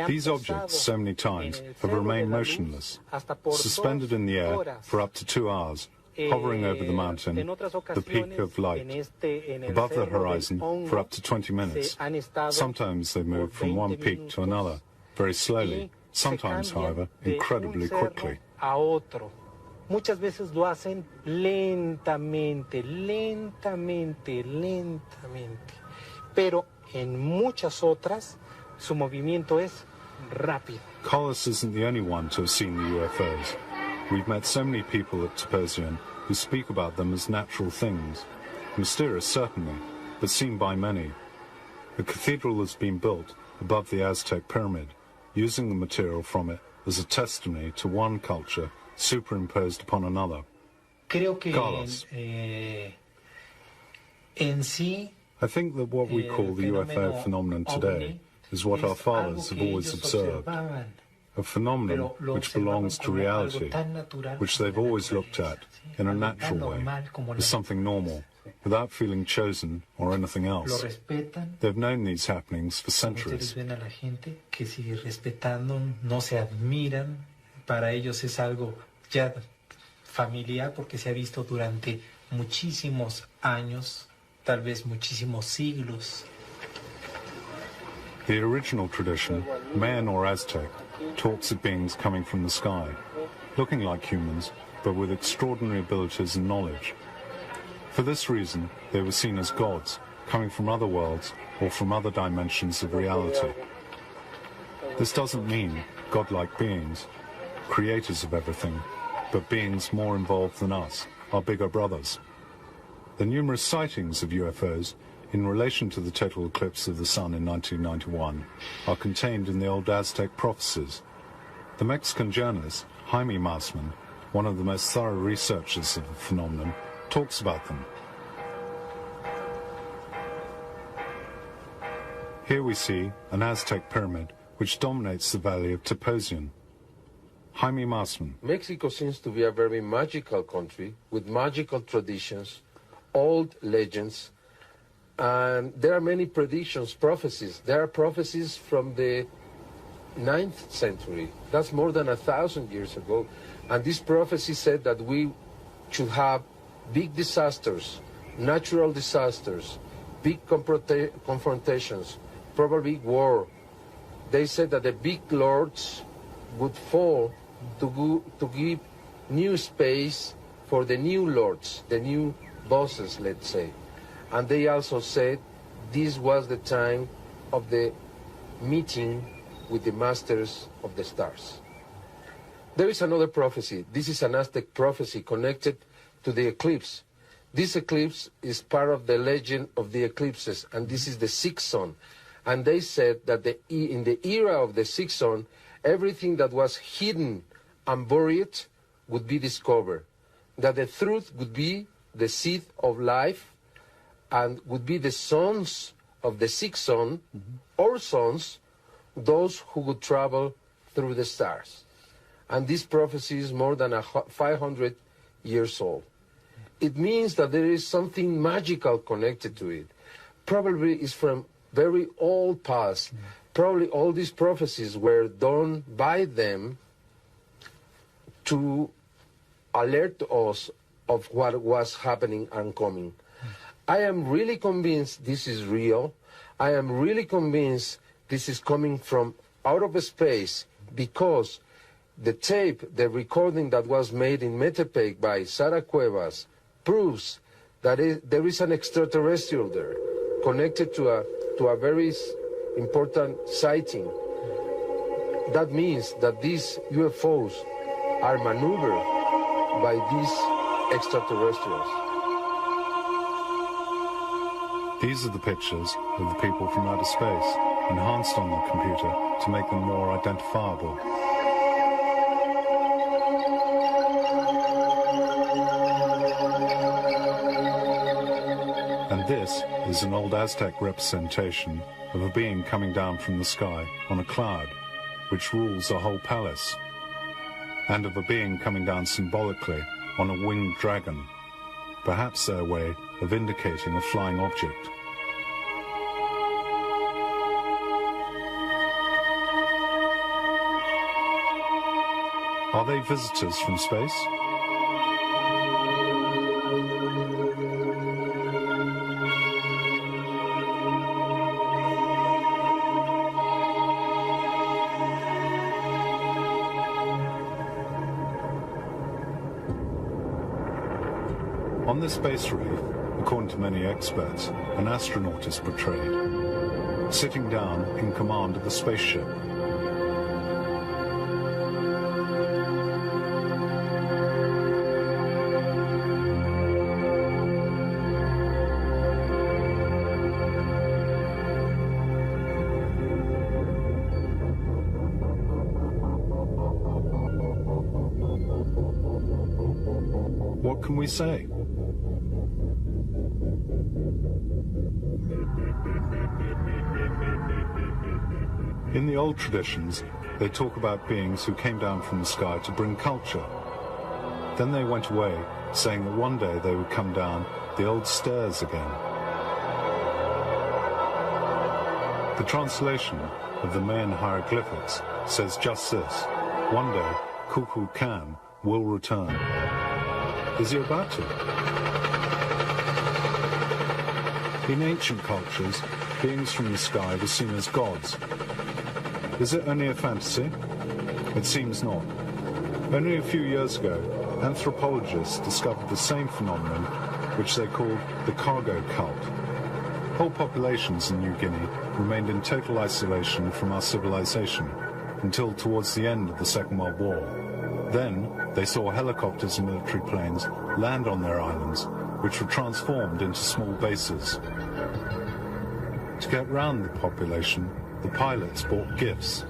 These objects, so many times, have remained motionless, suspended in the air for up to 2 hours, hovering over the mountain, the peak of light, above the horizon for up to 20 minutes. Sometimes they move from one peak to another, very slowly, sometimes, however, incredibly quickly. Muchas veces lo hacen lentamente, lentamente, lentamente. Pero en muchas otras, su movimiento es rápido. Collis isn't the only one to have seen the UFOs. We've met so many people at Toposian who speak about them as natural things. Mysterious, certainly, but seen by many. A cathedral has been built above the Aztec pyramid, using the material from it as a testimony to one culture superimposed upon another. Creo que Carlos. En sí, I think that what we call the UFO phenomenon today is what our fathers have always observed, a phenomenon which belongs to reality, which they've always looked at in a natural way, as something normal, without feeling chosen or anything else. They've known these happenings for centuries. Para ellos es algo ya familiar porque se ha visto durante muchísimos años, tal vez muchísimos siglos. The original tradition, Mayan or Aztec, talks of beings coming from the sky, looking like humans, but with extraordinary abilities and knowledge. For this reason, they were seen as gods, coming from other worlds or from other dimensions of reality. This doesn't mean godlike beings, creators of everything, but beings more involved than us, our bigger brothers. The numerous sightings of UFOs in relation to the total eclipse of the sun in 1991 are contained in the old Aztec prophecies. The Mexican journalist Jaime Mausman, one of the most thorough researchers of the phenomenon, talks about them. Here we see an Aztec pyramid which dominates the valley of Toposian. Jaime Mausman. Mexico seems to be a very magical country with magical traditions, old legends, and there are many predictions, prophecies. There are prophecies from the 9th century. That's more than 1,000 years ago. And this prophecy said that we should have big disasters, natural disasters, big confrontations, probably war. They said that the big lords would fall to give new space for the new lords, the new bosses, let's say. And they also said this was the time of the meeting with the masters of the stars. There is another prophecy. This is an Aztec prophecy connected to the eclipse. This eclipse is part of the legend of the eclipses, and this is the sixth sun. And they said that in the era of the sixth sun, everything that was hidden and buried would be discovered, that the truth would be the seed of life and would be the sons of the sixth sun, or sons, those who would travel through the stars. And this prophecy is more than 500 years old. It means that there is something magical connected to it. Probably it's from very old past. Probably all these prophecies were done by them to alert us of what was happening and coming. I am really convinced this is real. I am really convinced this is coming from out of space, because the tape, the recording that was made in Metepec by Sara Cuevas proves that there is an extraterrestrial there connected to a very important sighting. That means that these UFOs are maneuvered by these extraterrestrials. These are the pictures of the people from outer space, enhanced on the computer to make them more identifiable. And this is an old Aztec representation of a being coming down from the sky on a cloud, which rules a whole palace, and of a being coming down symbolically on a winged dragon, perhaps their way of indicating a flying object. Are they visitors from space? On this space reef, according to many experts, an astronaut is portrayed, sitting down in command of a spaceship. What can we say? In the old traditions, they talk about beings who came down from the sky to bring culture. Then they went away, saying that one day they would come down the old stairs again. The translation of the Mayan hieroglyphics says just this: one day, Kukulkan will return. Is he about to? In ancient cultures, beings from the sky were seen as gods. Is it only a fantasy? It seems not. Only a few years ago, anthropologists discovered the same phenomenon, which they called the cargo cult. Whole populations in New Guinea remained in total isolation from our civilization until towards the end of the Second World War. Then, they saw helicopters and military planes land on their islands, which were transformed into small bases. To get round the population, the pilots bought gifts.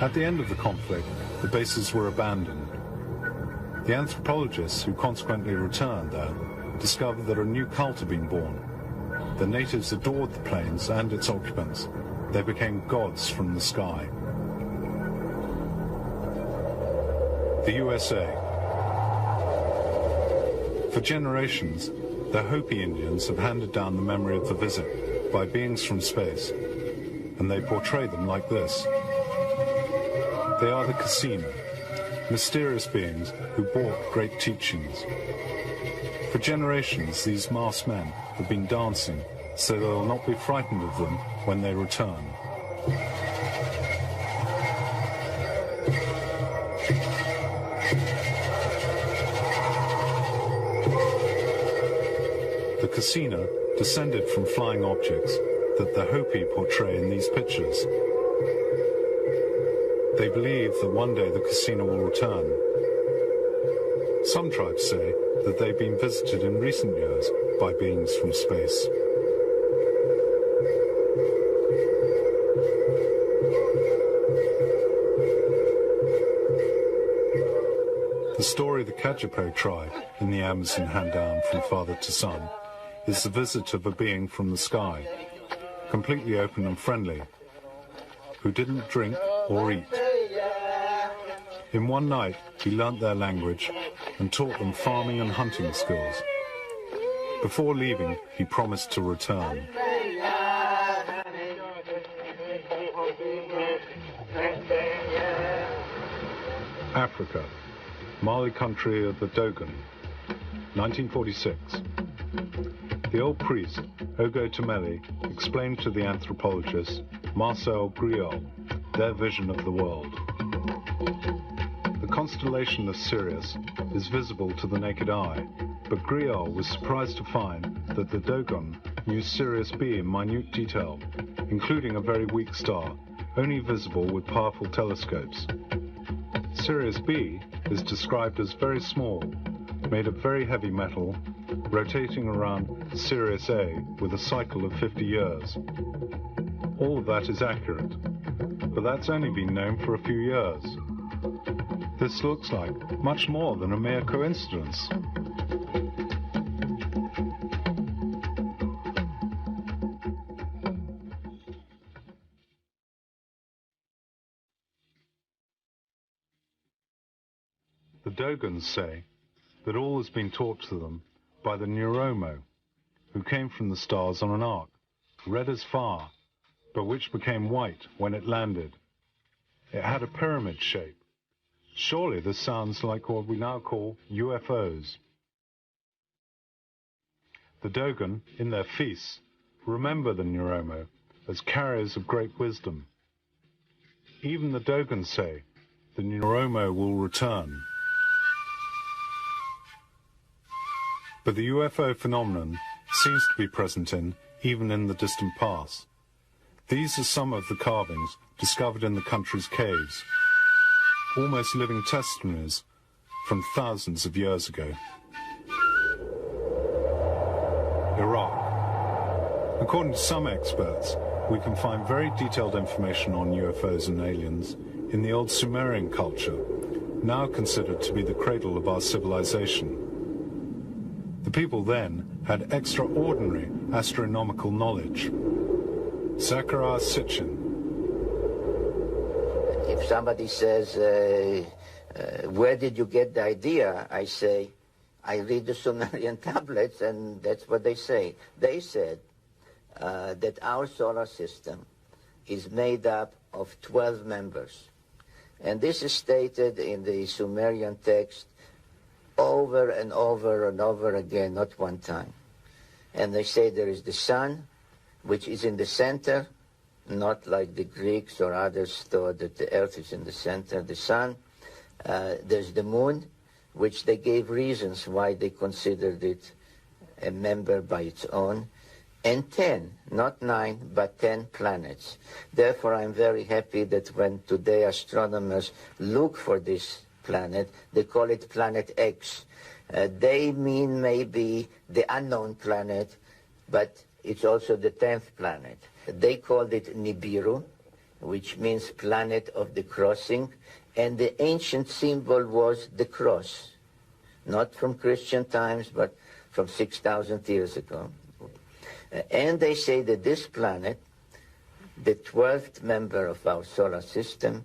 At the end of the conflict, the bases were abandoned. The anthropologists who consequently returned there discovered that a new cult had been born. The natives adored the planes and its occupants. They became gods from the sky. The USA. For generations, the Hopi Indians have handed down the memory of the visit by beings from space, and they portray them like this. They are the Casino, mysterious beings who brought great teachings. For generations, these masked men have been dancing so they will not be frightened of them when they return. The Casino descended from flying objects that the Hopi portray in these pictures. They believe that one day the Casino will return. Some tribes say that they've been visited in recent years by beings from space. The story of the Kajipo tribe in the Amazon hand down from father to son is the visit of a being from the sky, completely open and friendly, who didn't drink or eat. In one night, he learnt their language and taught them farming and hunting skills. Before leaving, he promised to return. Africa, Mali country of the Dogon, 1946. The old priest, Ogo Tomeli, explained to the anthropologist, Marcel Griol, their vision of the world. The constellation of Sirius is visible to the naked eye, but Griol was surprised to find that the Dogon used Sirius B in minute detail, including a very weak star, only visible with powerful telescopes. Sirius B is described as very small, made of very heavy metal, rotating around Sirius A with a cycle of 50 years. All of that is accurate, but that's only been known for a few years. This looks like much more than a mere coincidence. The Dogons say that all has been taught to them by the Neuromo, who came from the stars on an ark, red as fire, but which became white when it landed. It had a pyramid shape. Surely this sounds like what we now call UFOs. The Dogon, in their feasts, remember the Neuromo as carriers of great wisdom. Even the Dogon say the Neuromo will return. But the UFO phenomenon seems to be present even in the distant past. These are some of the carvings discovered in the country's caves, almost living testimonies from thousands of years ago. Iraq. According to some experts, we can find very detailed information on UFOs and aliens in the old Sumerian culture, now considered to be the cradle of our civilization. The people then had extraordinary astronomical knowledge. Zachariah Sitchin. If somebody says, where did you get the idea? I say, I read the Sumerian tablets, and that's what they say. They said that our solar system is made up of 12 members. And this is stated in the Sumerian text over and over and over again, not one time. And they say there is the sun, which is in the center, not like the Greeks or others thought that the earth is in the center, the sun. There's the moon, which they gave reasons why they considered it a member by its own. And 10, not 9, but 10 planets. Therefore, I'm very happy that when today astronomers look for this planet, they call it Planet X. They mean maybe the unknown planet, but it's also the 10th planet. They called it Nibiru, which means planet of the crossing, and the ancient symbol was the cross, not from Christian times, but from 6,000 years ago. And they say that this planet, the 12th member of our solar system,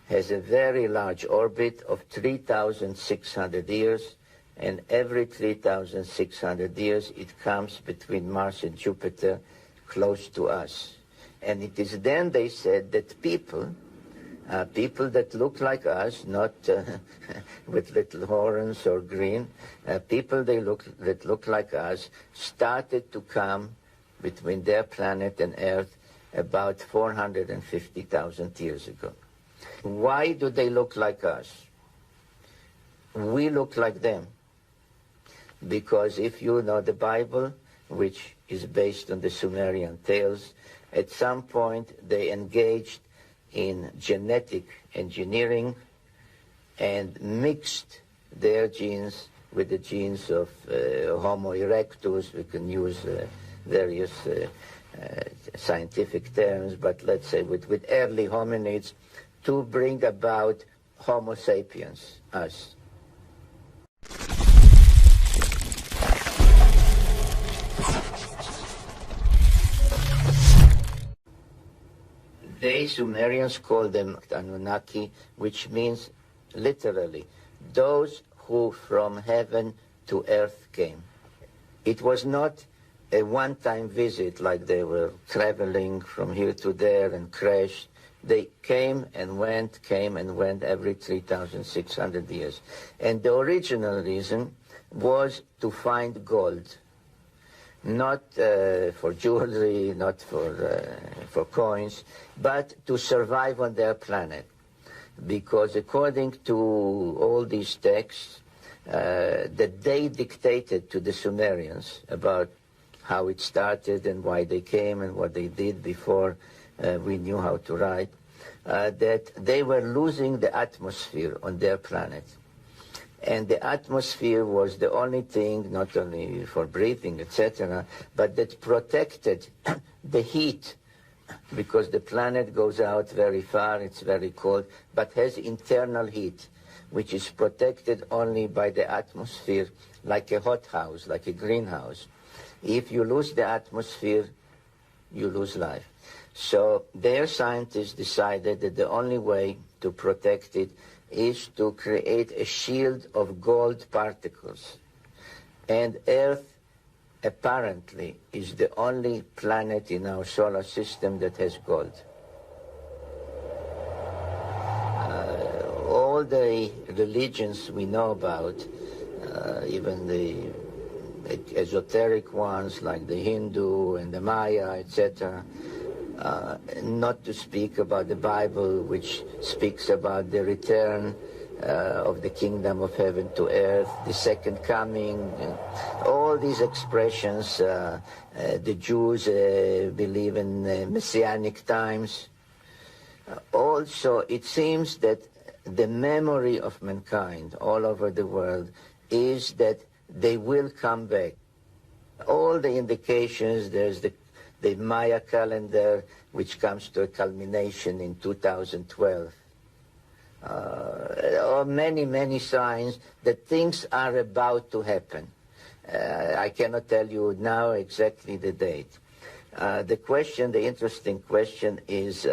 has a very large orbit of 3,600 years, and every 3,600 years it comes between Mars and Jupiter close to us. And it is then, they said, that people that look like us, not with little horns or green, people that look like us started to come between their planet and Earth about 450,000 years ago. Why do they look like us? We look like them. Because if you know the Bible, which is based on the Sumerian tales, at some point they engaged in genetic engineering and mixed their genes with the genes of Homo erectus. We can use various scientific terms, but let's say with early hominids to bring about Homo sapiens, us. They, Sumerians, call them Anunnaki, which means literally those who from heaven to earth came. It was not a one-time visit like they were traveling from here to there and crashed. They came and went every 3,600 years. And the original reason was to find gold. Not for jewelry, not for coins, but to survive on their planet. Because according to all these texts that they dictated to the Sumerians about how it started and why they came and what they did before we knew how to write, that they were losing the atmosphere on their planet. And the atmosphere was the only thing, not only for breathing, etc., but that protected the heat, because the planet goes out very far, it's very cold, but has internal heat, which is protected only by the atmosphere, like a hothouse, like a greenhouse. If you lose the atmosphere, you lose life. So their scientists decided that the only way to protect it is to create a shield of gold particles. And Earth, apparently, is the only planet in our solar system that has gold. All the religions we know about, even the esoteric ones like the Hindu and the Maya, etc., not to speak about the Bible, which speaks about the return of the kingdom of heaven to earth, the second coming, all these expressions. The Jews believe in messianic times. Also, it seems that the memory of mankind all over the world is that they will come back. All the indications, there's the Maya calendar, which comes to a culmination in 2012. There are many, many signs that things are about to happen. I cannot tell you now exactly the date. The interesting question is,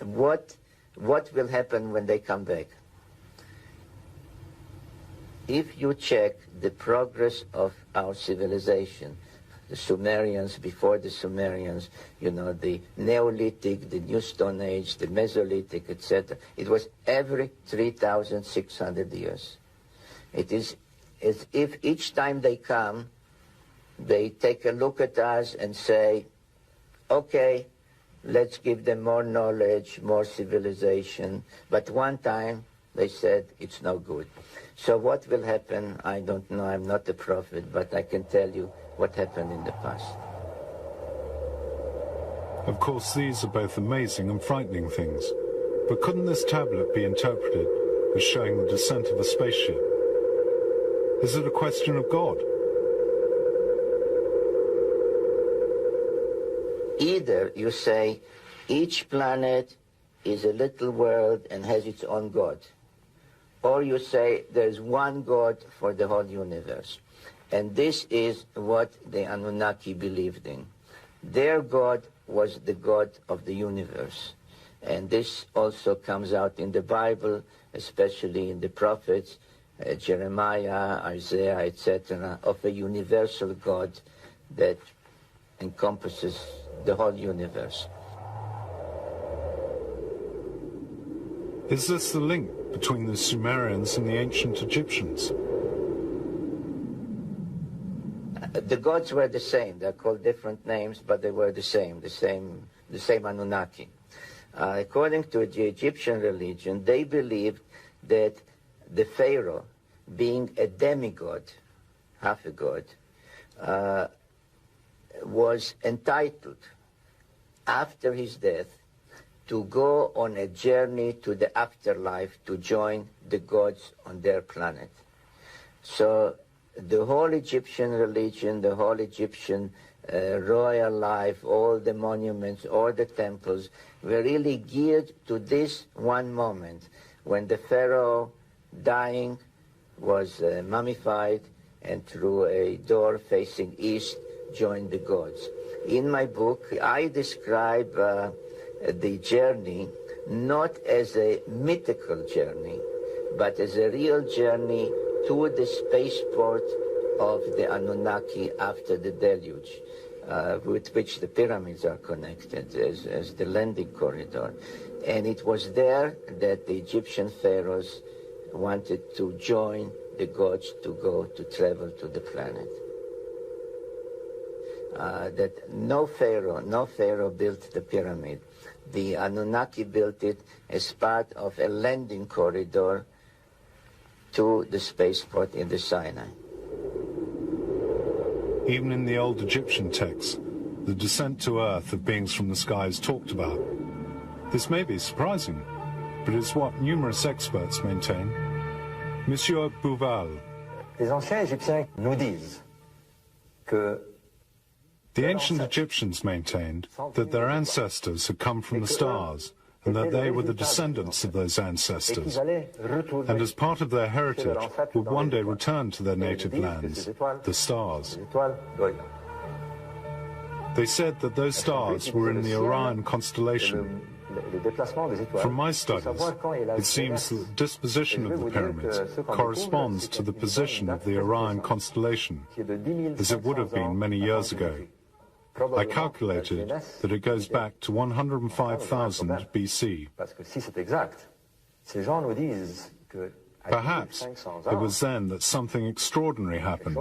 what will happen when they come back? If you check the progress of our civilization, the Sumerians, before the Sumerians, you know, the Neolithic, the New Stone Age, the Mesolithic, etc. It was every 3,600 years. It is as if each time they come, they take a look at us and say, okay, let's give them more knowledge, more civilization. But one time they said it's no good. So what will happen, I don't know. I'm not a prophet, but I can tell you what happened in the past. Of course, these are both amazing and frightening things. But couldn't this tablet be interpreted as showing the descent of a spaceship? Is it a question of God? Either you say each planet is a little world and has its own God, or you say there's one God for the whole universe. And this is what the Anunnaki believed in. Their God was the God of the universe. And this also comes out in the Bible, especially in the prophets, Jeremiah, Isaiah, etc., of a universal God that encompasses the whole universe. Is this the link between the Sumerians and the ancient Egyptians? The gods were the same. They're called different names, but they were the same Anunnaki. According to the Egyptian religion, they believed that the Pharaoh, being a demigod, half a god, was entitled, after his death, to go on a journey to the afterlife to join the gods on their planet. So the whole Egyptian religion, the whole Egyptian royal life, all the monuments, all the temples were really geared to this one moment when the Pharaoh, dying, was mummified and through a door facing east joined the gods. In my book, I describe the journey not as a mythical journey, but as a real journey to the spaceport of the Anunnaki after the deluge, with which the pyramids are connected as the landing corridor. And it was there that the Egyptian pharaohs wanted to join the gods to travel to the planet. That no pharaoh built the pyramid. The Anunnaki built it as part of a landing corridor to the spaceport in the Sinai. Even in the old Egyptian texts, the descent to Earth of beings from the sky is talked about. This may be surprising, but it's what numerous experts maintain. Monsieur Bouval. Les anciens Égyptiens nous disent que the ancient Egyptians maintained that their ancestors had come from the stars and that they were the descendants of those ancestors, and as part of their heritage would one day return to their native lands, the stars. They said that those stars were in the Orion constellation. From my studies, it seems that the disposition of the pyramids corresponds to the position of the Orion constellation, as it would have been many years ago. I calculated that it goes back to 105,000 BC. Parce que si c'est exact, ces gens nous disent Perhaps it was then that something extraordinary happened,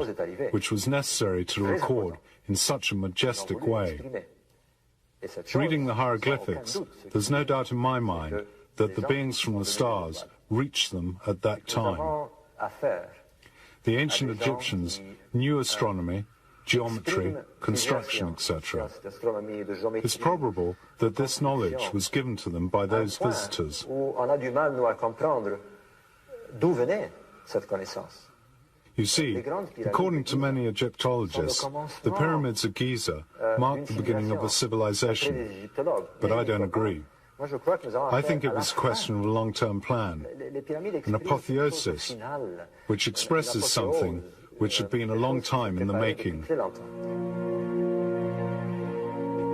which was necessary to record in such a majestic way. Reading the hieroglyphics, there's no doubt in my mind that the beings from the stars reached them at that time. The ancient Egyptians knew astronomy, geometry, construction, etc. It's probable that this knowledge was given to them by those visitors. You see, according to many Egyptologists, the pyramids of Giza marked the beginning of a civilization, but I don't agree. I think it was a question of a long-term plan, an apotheosis, which expresses something which had been a long time in the making.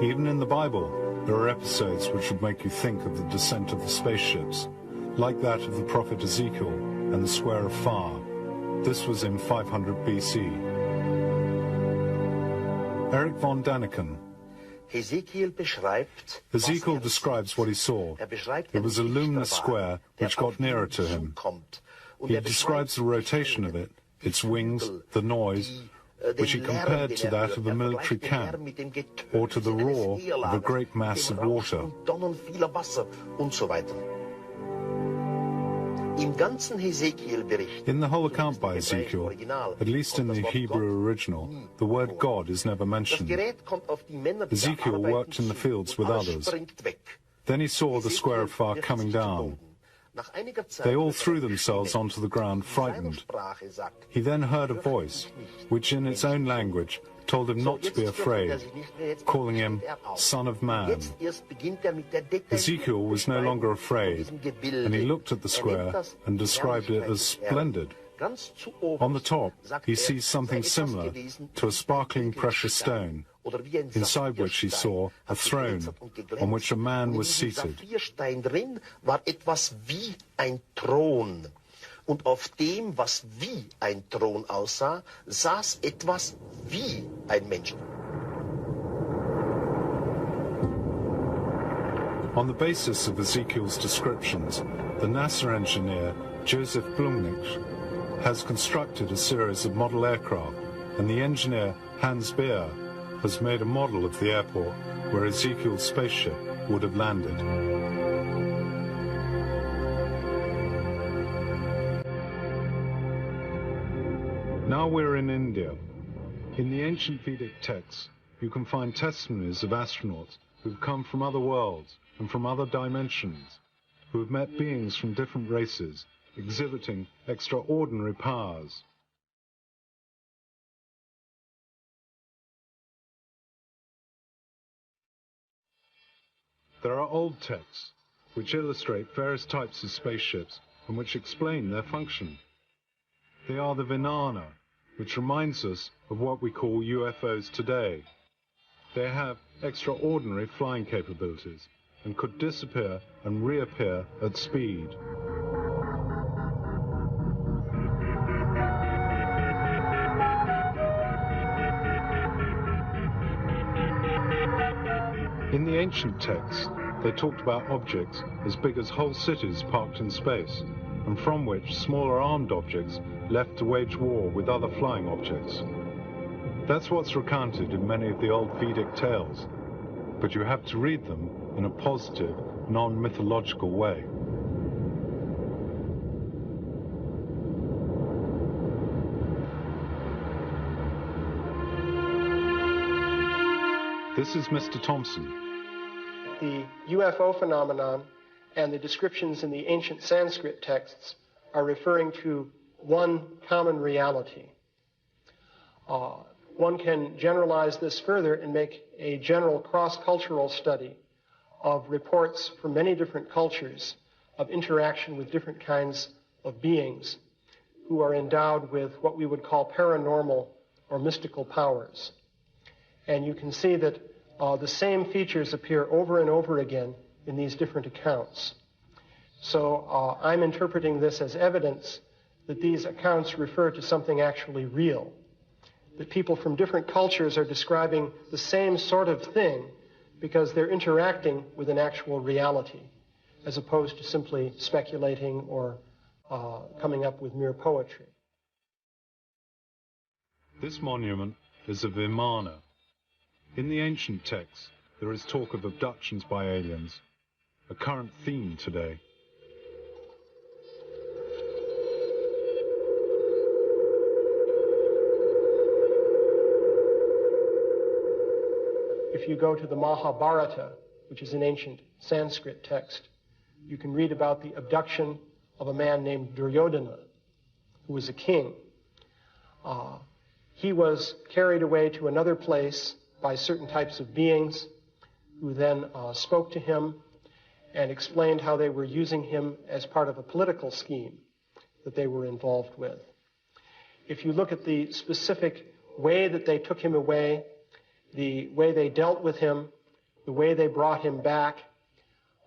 Even in the Bible, there are episodes which would make you think of the descent of the spaceships, like that of the prophet Ezekiel and the Square of Fire. This was in 500 BC. Eric von Daniken. Ezekiel describes what he saw. It was a luminous square which got nearer to him. He describes the rotation of it, its wings, the noise, which he compared to that of a military camp, or to the roar of a great mass of water. In the whole account by Ezekiel, at least in the Hebrew original, the word God is never mentioned. Ezekiel worked in the fields with others. Then he saw the Square of Fire coming down. They all threw themselves onto the ground, frightened. He then heard a voice, which in its own language told him not to be afraid, calling him Son of Man. Ezekiel was no longer afraid, and he looked at the square and described it as splendid. On the top, he sees something similar to a sparkling precious stone, inside which he saw a throne on which a man was seated. Und auf dem, was wie ein Thron aussah, saß etwas wie ein Mensch. On the basis of Ezekiel's descriptions, the NASA engineer Joseph Blumnich has constructed a series of model aircraft, and the engineer Hans Beer has made a model of the airport where Ezekiel's spaceship would have landed. Now we're in India. In the ancient Vedic texts, you can find testimonies of astronauts who've come from other worlds and from other dimensions, who have met beings from different races, exhibiting extraordinary powers. There are old texts which illustrate various types of spaceships and which explain their function. They are the Vijnana, which reminds us of what we call UFOs today. They have extraordinary flying capabilities and could disappear and reappear at speed. In the ancient texts, they talked about objects as big as whole cities parked in space, and from which smaller armed objects left to wage war with other flying objects. That's what's recounted in many of the old Vedic tales, but you have to read them in a positive, non-mythological way. This is Mr. Thompson. The UFO phenomenon and the descriptions in the ancient Sanskrit texts are referring to one common reality. One can generalize this further and make a general cross-cultural study of reports from many different cultures of interaction with different kinds of beings who are endowed with what we would call paranormal or mystical powers. And you can see that the same features appear over and over again in these different accounts. So I'm interpreting this as evidence that these accounts refer to something actually real, that people from different cultures are describing the same sort of thing because they're interacting with an actual reality, as opposed to simply speculating or coming up with mere poetry. This monument is a Vimana. In the ancient texts, there is talk of abductions by aliens, a current theme today. If you go to the Mahabharata, which is an ancient Sanskrit text, you can read about the abduction of a man named Duryodhana, who was a king. He was carried away to another place by certain types of beings who then spoke to him and explained how they were using him as part of a political scheme that they were involved with. If you look at the specific way that they took him away, the way they dealt with him, the way they brought him back,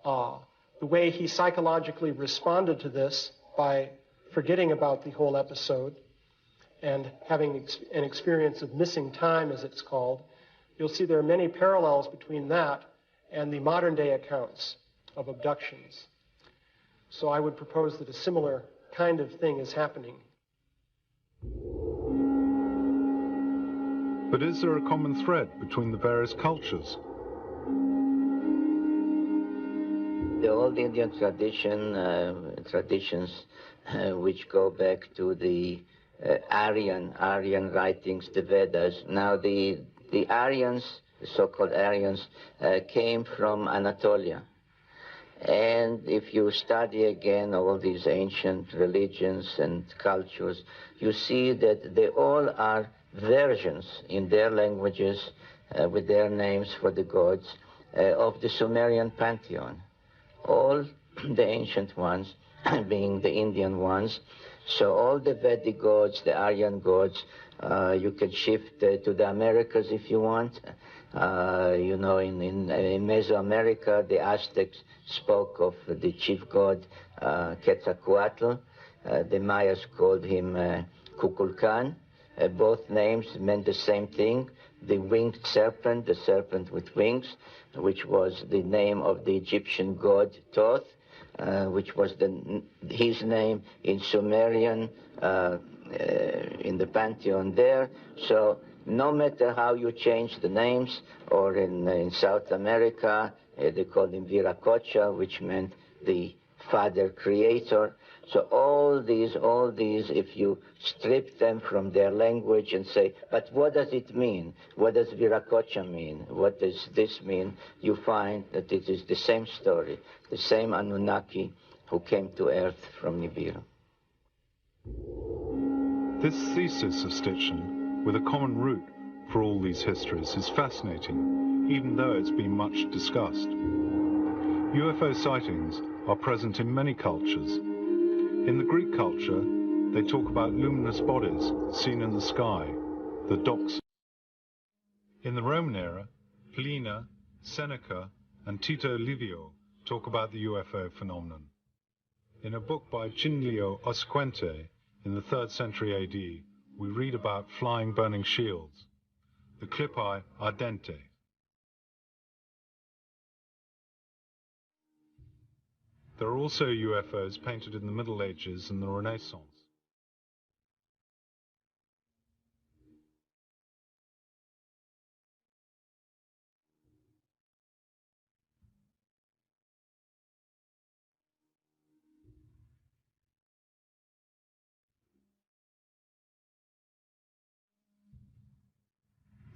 the way he psychologically responded to this by forgetting about the whole episode and having an experience of missing time, as it's called, you'll see there are many parallels between that and the modern day accounts of abductions. So I would propose that a similar kind of thing is happening. But is there a common thread between the various cultures? The old Indian traditions which go back to the Aryan writings, the Vedas. Now the Aryans, the so-called Aryans, came from Anatolia. And if you study again all these ancient religions and cultures, you see that they all are versions in their languages, with their names for the gods, of the Sumerian pantheon. All the ancient ones being the Indian ones. So all the Vedic gods, the Aryan gods, you can shift to the Americas if you want. You know, in Mesoamerica, the Aztecs spoke of the chief god Quetzalcoatl. The Mayas called him Kukulkan. Both names meant the same thing. The winged serpent, the serpent with wings, which was the name of the Egyptian god Thoth, which was his name in Sumerian, in the pantheon there. So no matter how you change the names, or in South America, they called him Viracocha, which meant the father creator. So all these, if you strip them from their language and say, but what does it mean? What does Viracocha mean? What does this mean? You find that it is the same story, the same Anunnaki who came to Earth from Nibiru. This thesis of Stitchin, with a common root for all these histories, is fascinating, even though it's been much discussed. UFO sightings are present in many cultures. In the Greek culture, they talk about luminous bodies seen in the sky, the doxa. In the Roman era, Pliny, Seneca, and Tito Livio talk about the UFO phenomenon. In a book by Cinlio Osquente in the 3rd century AD, we read about flying burning shields, the Clippi Ardente. There are also UFOs painted in the Middle Ages and the Renaissance.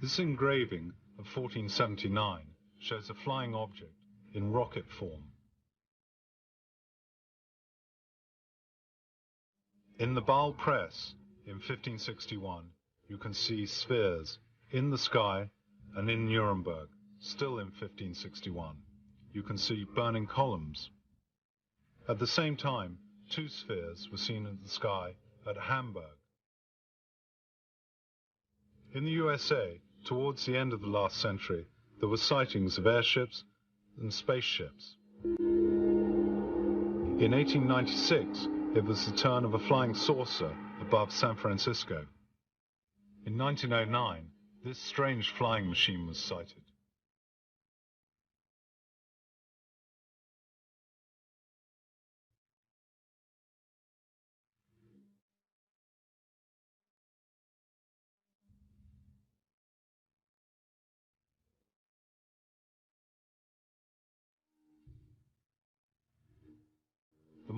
This engraving of 1479 shows a flying object in rocket form. In the Basel Press in 1561, you can see spheres in the sky, and in Nuremberg, still in 1561, you can see burning columns. At the same time, 2 spheres were seen in the sky at Hamburg. In the USA, towards the end of the last century, there were sightings of airships and spaceships. In 1896, it was the turn of a flying saucer above San Francisco. In 1909, this strange flying machine was sighted.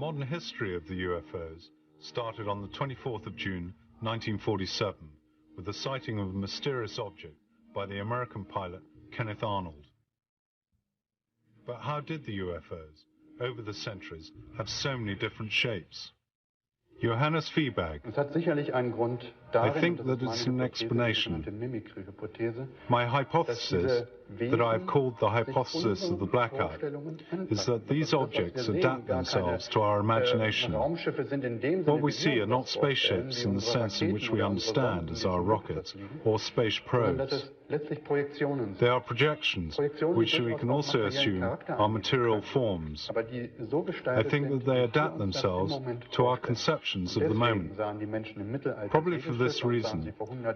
modern history of the UFOs started on the 24th of June, 1947, with the sighting of a mysterious object by the American pilot Kenneth Arnold. But how did the UFOs, over the centuries, have so many different shapes? Johannes Viehbag. I think that it's an explanation. My hypothesis, that I have called the hypothesis of the blackout, is that these objects adapt themselves to our imagination. What we see are not spaceships in the sense in which we understand as our rockets or space probes. They are projections, which we can also assume are material forms. I think that they adapt themselves to our conceptions of the moment. Probably for this reason,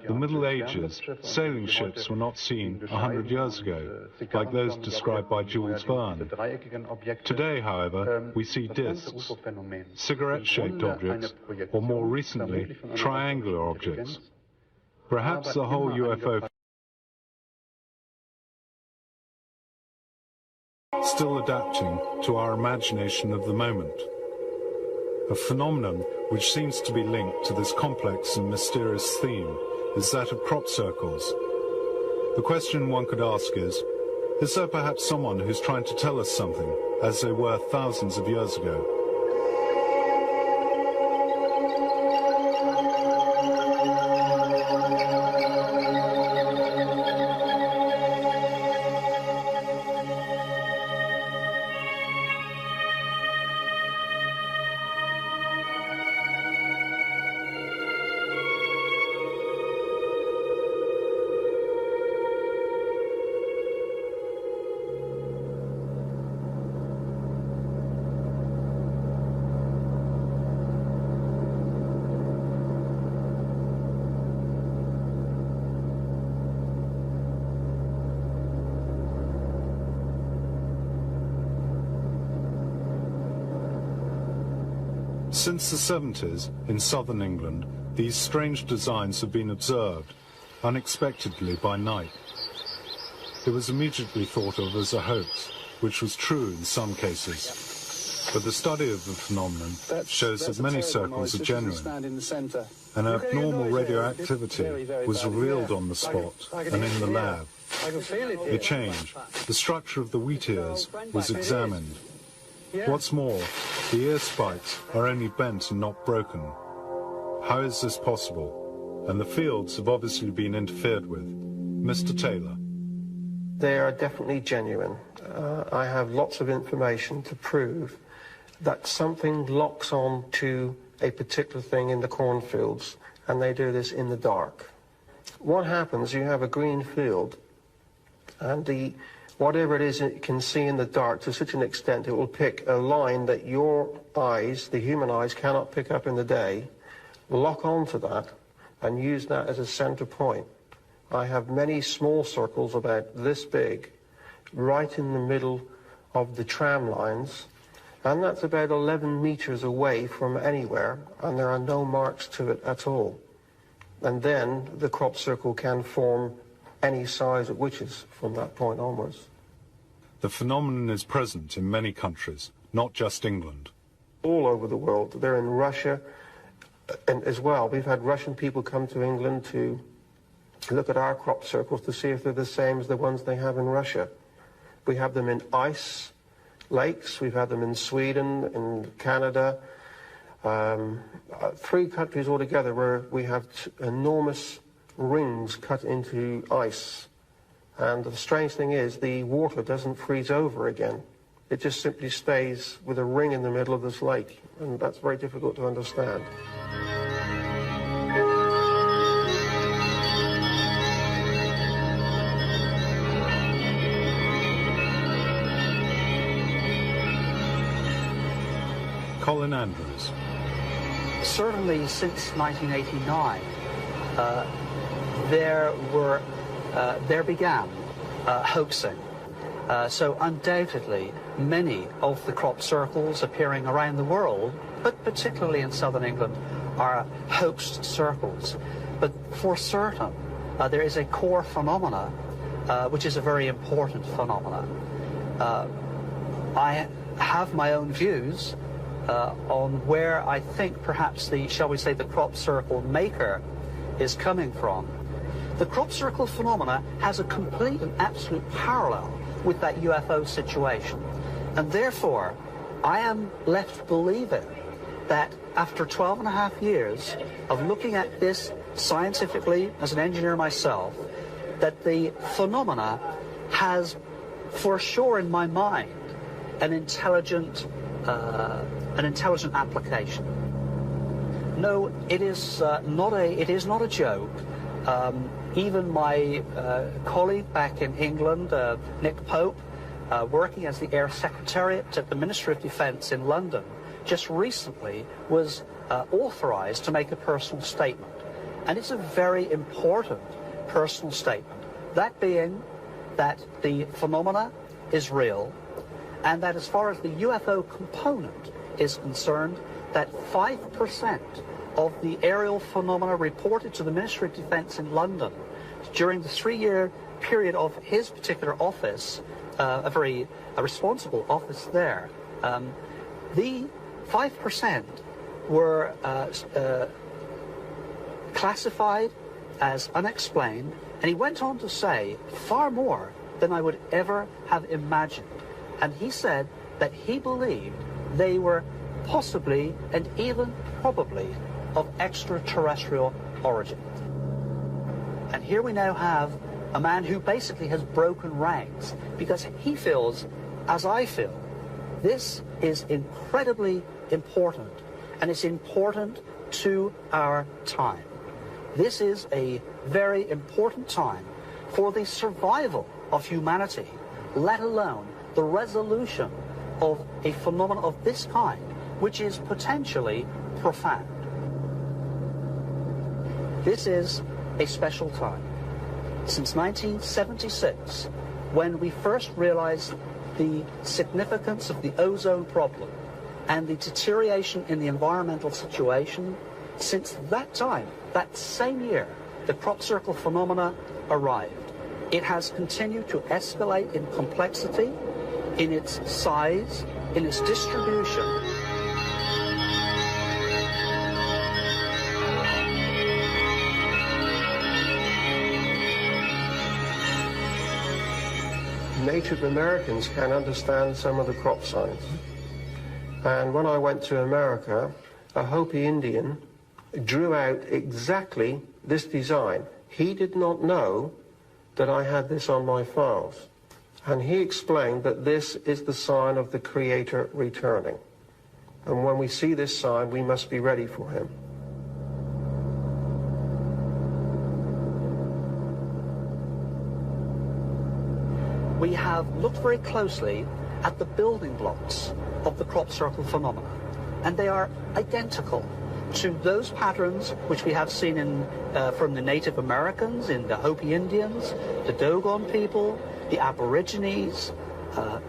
the Middle Ages, sailing ships were not seen 100 years ago, like those described by Jules Verne. Today, however, we see discs, cigarette-shaped objects, or more recently, triangular objects. Perhaps the whole UFO still adapting to our imagination of the moment. A phenomenon which seems to be linked to this complex and mysterious theme is that of crop circles. The question one could ask is there perhaps someone who's trying to tell us something, as they were thousands of years ago? Since the 70s, in southern England, these strange designs have been observed, unexpectedly by night. It was immediately thought of as a hoax, which was true in some cases. But the study of the phenomenon shows that many circles are genuine, and abnormal radioactivity was revealed on the spot and in the lab. A change, the structure of the wheat ears, was examined. What's more, the ear spikes are only bent and not broken. How is this possible? And the fields have obviously been interfered with. Mr. Taylor. They are definitely genuine. I have lots of information to prove that something locks on to a particular thing in the cornfields, and they do this in the dark. What happens, you have a green field, and whatever it is it can see in the dark, to such an extent it will pick a line that your eyes, the human eyes, cannot pick up in the day, lock onto that, and use that as a center point. I have many small circles about this big, right in the middle of the tram lines, and that's about 11 meters away from anywhere, and there are no marks to it at all. And then the crop circle can form any size it wishes from that point onwards. The phenomenon is present in many countries, not just England. All over the world. They're in Russia and as well. We've had Russian people come to England to look at our crop circles to see if they're the same as the ones they have in Russia. We have them in ice lakes. We've had them in Sweden, in Canada. 3 countries altogether where we have enormous rings cut into ice. And the strange thing is the water doesn't freeze over again. It just simply stays with a ring in the middle of this lake, and that's very difficult to understand. Colin Andrews. Certainly since 1989, there began hoaxing. So undoubtedly, many of the crop circles appearing around the world, but particularly in southern England, are hoaxed circles. But for certain, there is a core phenomena, which is a very important phenomena. I have my own views, on where I think perhaps the, shall we say, the crop circle maker is coming from. The crop circle phenomena has a complete and absolute parallel with that UFO situation. And therefore, I am left believing that after 12 and a half years of looking at this scientifically as an engineer myself, that the phenomena has, for sure in my mind, an intelligent application. No, it is not a joke. Even my colleague back in England, Nick Pope, working as the Air Secretariat at the Ministry of Defence in London, just recently was authorised to make a personal statement. And it's a very important personal statement. That being that the phenomena is real, and that as far as the UFO component is concerned, that 5% of the aerial phenomena reported to the Ministry of Defence in London during the 3-year period of his particular office, a very responsible office there, the 5% were classified as unexplained, and he went on to say far more than I would ever have imagined. And he said that he believed they were possibly and even probably of extraterrestrial origin. And here we now have a man who basically has broken ranks, because he feels, as I feel, this is incredibly important, and it's important to our time. This is a very important time for the survival of humanity, let alone the resolution of a phenomenon of this kind, which is potentially profound. This is a special time. Since 1976, when we first realized the significance of the ozone problem and the deterioration in the environmental situation, since that time, that same year, the crop circle phenomena arrived. It has continued to escalate in complexity, in its size, in its distribution. Native Americans can understand some of the crop science. And when I went to America, a Hopi Indian drew out exactly this design. He did not know that I had this on my files. And he explained that this is the sign of the Creator returning. And when we see this sign, we must be ready for him. We have looked very closely at the building blocks of the crop circle phenomena, and they are identical to those patterns which we have seen in, from the Native Americans, in the Hopi Indians, the Dogon people, the Aborigines. All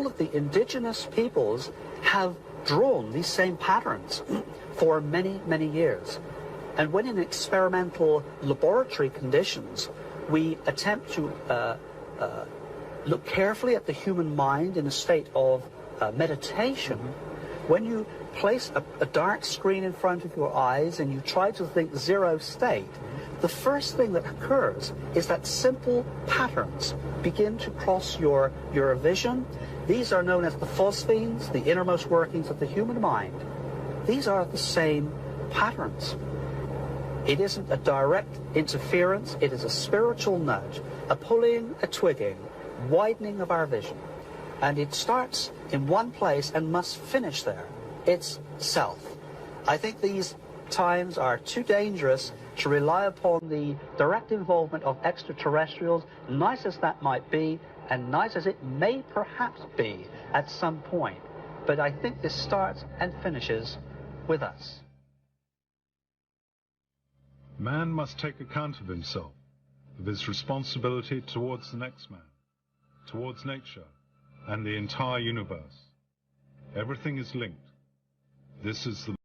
of the indigenous peoples have drawn these same patterns for many, many years. And when in experimental laboratory conditions, we attempt to look carefully at the human mind in a state of meditation, when you place a dark screen in front of your eyes and you try to think zero state, the first thing that occurs is that simple patterns begin to cross your vision. These are known as the phosphenes, the innermost workings of the human mind. These are the same patterns. It isn't a direct interference, it is a spiritual nudge, a pulling, a twigging, widening of our vision. And it starts in one place and must finish there. It's self. I think these times are too dangerous to rely upon the direct involvement of extraterrestrials, nice as that might be, and nice as it may perhaps be at some point. But I think this starts and finishes with us. Man must take account of himself, of his responsibility towards the next man, towards nature, and the entire universe. Everything is linked. This is the